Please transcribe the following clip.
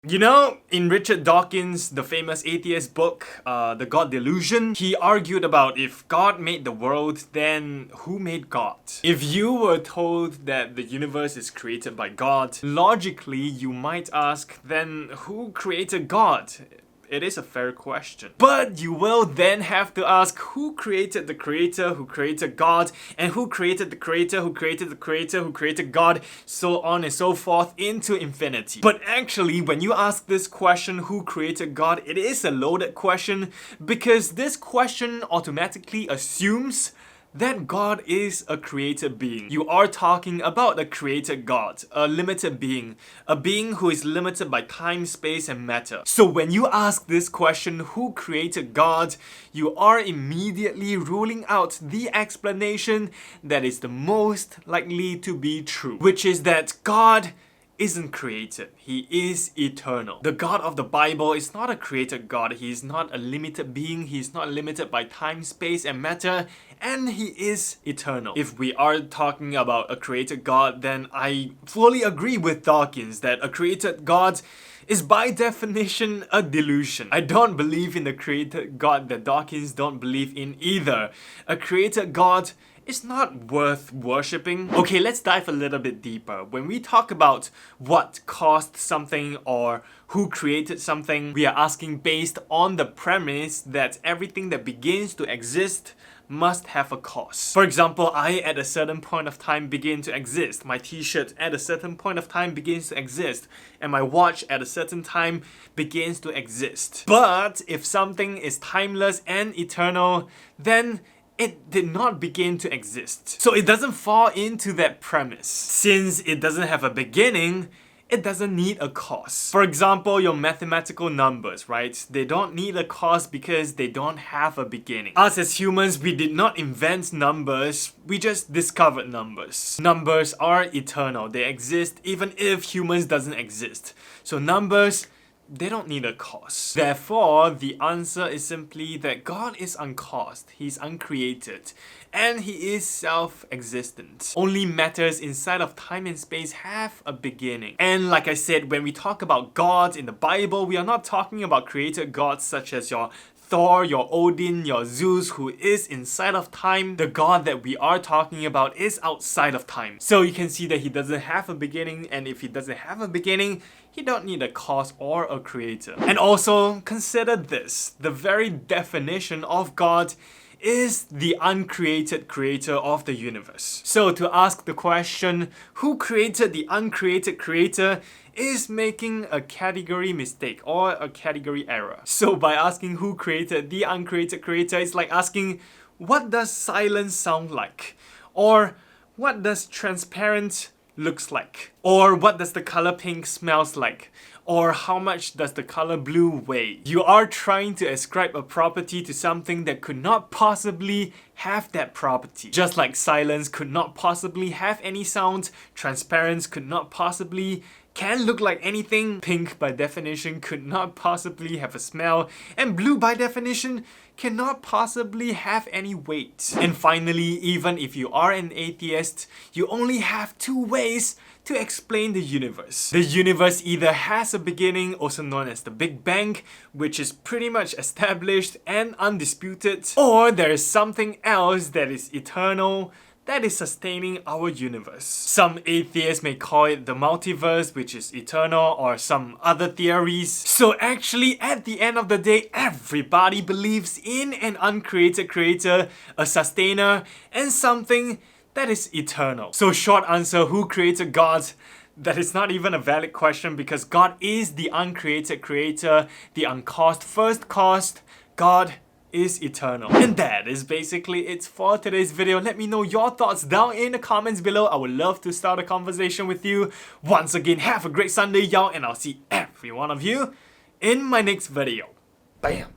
You know, in Richard Dawkins' the famous atheist book, The God Delusion, he argued about if God made the world, then who made God? If you were told that the universe is created by God, logically you might ask, then who created God? It is a fair question. But you will then have to ask who created the creator, who created God, and who created the creator, who created the creator, who created God, so on and so forth into infinity. But actually, when you ask this question, who created God, it is a loaded question because this question automatically assumes that God is a created being. You are talking about a created God, a limited being, a being who is limited by time, space, and matter. So when you ask this question, who created God, you are immediately ruling out the explanation that is the most likely to be true, which is that God isn't created. He is eternal. The God of the Bible is not a created God. He is not a limited being. He is not limited by time, space, and matter. And he is eternal. If we are talking about a created God, then I fully agree with Dawkins that a created God is by definition a delusion. I don't believe in the created God that Dawkins don't believe in either. A created God is not worth worshipping. Okay, let's dive a little bit deeper. When we talk about what caused something or who created something, we are asking based on the premise that everything that begins to exist must have a cause. For example, I at a certain point of time begin to exist. My t-shirt at a certain point of time begins to exist. And my watch at a certain time begins to exist. But if something is timeless and eternal, then it did not begin to exist. So it doesn't fall into that premise. Since it doesn't have a beginning, it doesn't need a cause. For example, your mathematical numbers, right? They don't need a cause because they don't have a beginning. Us as humans, we did not invent numbers, we just discovered numbers. Numbers are eternal. They exist even if humans doesn't exist. So numbers, they don't need a cause. Therefore, the answer is simply that God is uncaused, He's uncreated, and He is self-existent. Only matters inside of time and space have a beginning. And like I said, when we talk about gods in the Bible, we are not talking about created gods such as your Thor, your Odin, your Zeus, who is inside of time. The God that we are talking about is outside of time. So you can see that he doesn't have a beginning, and if he doesn't have a beginning, he don't need a cause or a creator. And also, consider this. The very definition of God is the uncreated creator of the universe. So to ask the question, who created the uncreated creator, is making a category mistake or a category error. So by asking who created the uncreated creator, it's like asking, what does silence sound like? Or what does transparent looks like? Or what does the color pink smells like? Or how much does the color blue weigh? You are trying to ascribe a property to something that could not possibly have that property. Just like silence could not possibly have any sound, transparence could not possibly can look like anything, pink by definition could not possibly have a smell, and blue by definition cannot possibly have any weight. And finally, even if you are an atheist, you only have two ways to explain the universe. The universe either has a beginning, also known as the Big Bang, which is pretty much established and undisputed, or there is something else that is eternal, that is sustaining our universe. Some atheists may call it the multiverse, which is eternal, or some other theories. So actually, at the end of the day, everybody believes in an uncreated creator, a sustainer, and something that is eternal. So short answer, who created God? That is not even a valid question because God is the uncreated creator, the uncaused first caused. God is eternal. And that is basically it for today's video. Let me know your thoughts down in the comments below. I would love to start a conversation with you. Once again, have a great Sunday, y'all, and I'll see every one of you in my next video. Bam!